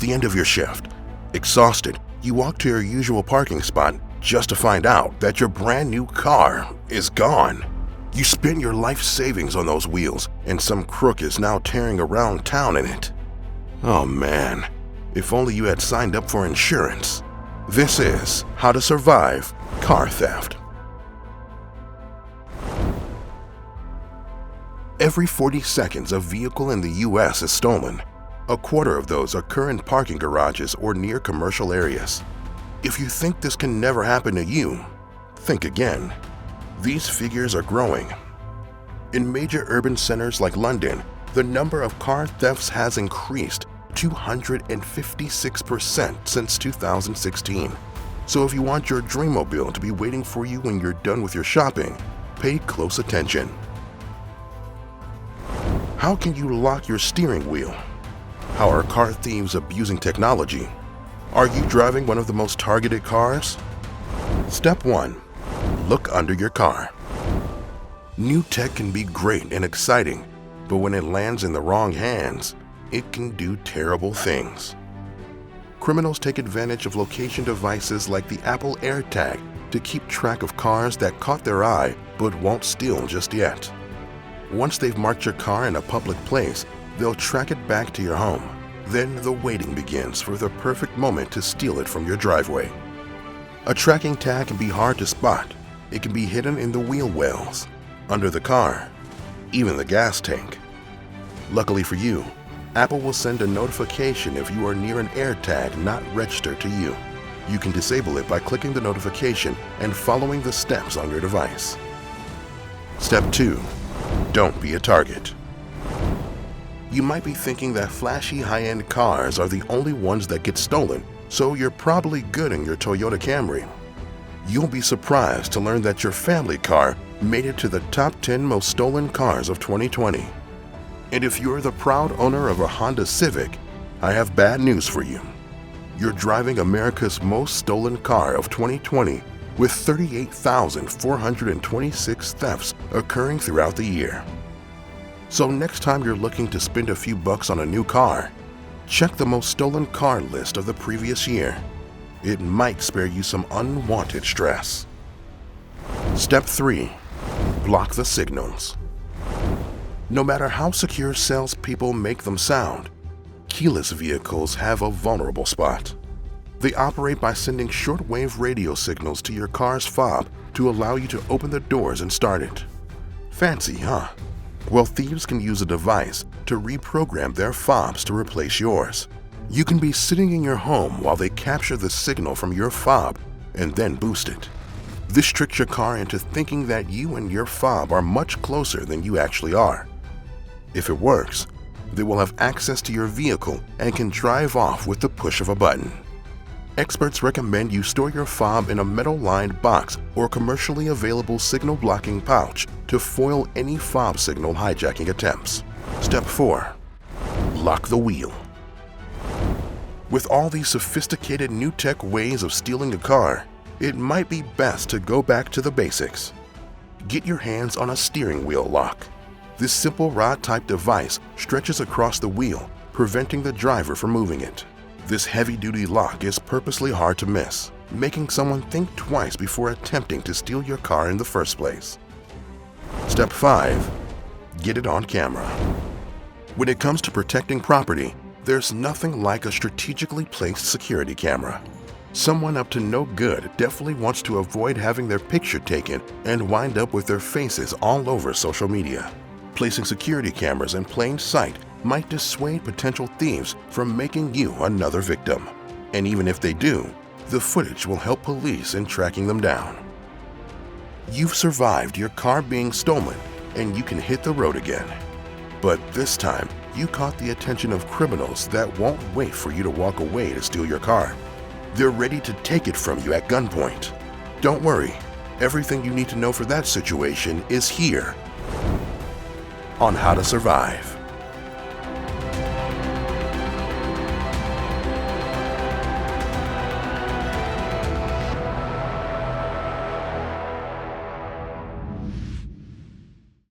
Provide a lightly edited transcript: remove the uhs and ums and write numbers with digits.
the end of your shift. Exhausted, you walk to your usual parking spot just to find out that your brand new car is gone. You spent your life savings on those wheels, and some crook is now tearing around town in it. Oh man, if only you had signed up for insurance. This is how to survive car theft. Every 40 seconds, a vehicle in the US is stolen. A quarter of those occur in parking garages or near commercial areas. If you think this can never happen to you, think again. These figures are growing. In major urban centers like London, the number of car thefts has increased 256% since 2016. So if you want your Dreamobile to be waiting for you when you're done with your shopping, pay close attention. How can you lock your steering wheel? How are car thieves abusing technology? Are you driving one of the most targeted cars? Step 1. Look under your car. New tech can be great and exciting, but when it lands in the wrong hands, it can do terrible things. Criminals take advantage of location devices like the Apple AirTag to keep track of cars that caught their eye but won't steal just yet. Once they've marked your car in a public place, they'll track it back to your home. Then the waiting begins for the perfect moment to steal it from your driveway. A tracking tag can be hard to spot. It can be hidden in the wheel wells, under the car, even the gas tank. Luckily for you, Apple will send a notification if you are near an AirTag not registered to you. You can disable it by clicking the notification and following the steps on your device. Step 2. Don't be a target. You might be thinking that flashy high-end cars are the only ones that get stolen, so you're probably good in your Toyota Camry. You'll be surprised to learn that your family car made it to the top 10 most stolen cars of 2020. And if you're the proud owner of a Honda Civic, I have bad news for you. You're driving America's most stolen car of 2020 with 38,426 thefts occurring throughout the year. So next time you're looking to spend a few bucks on a new car, check the most stolen car list of the previous year. It might spare you some unwanted stress. Step 3. Block the signals. No matter how secure salespeople make them sound, keyless vehicles have a vulnerable spot. They operate by sending shortwave radio signals to your car's fob to allow you to open the doors and start it. Fancy, huh? Well, thieves can use a device to reprogram their fobs to replace yours. You can be sitting in your home while they capture the signal from your fob and then boost it. This tricks your car into thinking that you and your fob are much closer than you actually are. If it works, they will have access to your vehicle and can drive off with the push of a button. Experts recommend you store your fob in a metal-lined box or commercially available signal-blocking pouch to foil any fob signal hijacking attempts. Step 4. Lock the wheel. With all these sophisticated new tech ways of stealing a car, it might be best to go back to the basics. Get your hands on a steering wheel lock. This simple rod-type device stretches across the wheel, preventing the driver from moving it. This heavy-duty lock is purposely hard to miss, making someone think twice before attempting to steal your car in the first place. Step 5. Get it on camera. When it comes to protecting property, there's nothing like a strategically placed security camera. Someone up to no good definitely wants to avoid having their picture taken and wind up with their faces all over social media. Placing security cameras in plain sight might dissuade potential thieves from making you another victim. And even if they do, the footage will help police in tracking them down. You've survived your car being stolen and you can hit the road again. But this time, you caught the attention of criminals that won't wait for you to walk away to steal your car. They're ready to take it from you at gunpoint. Don't worry, everything you need to know for that situation is here on How to Survive.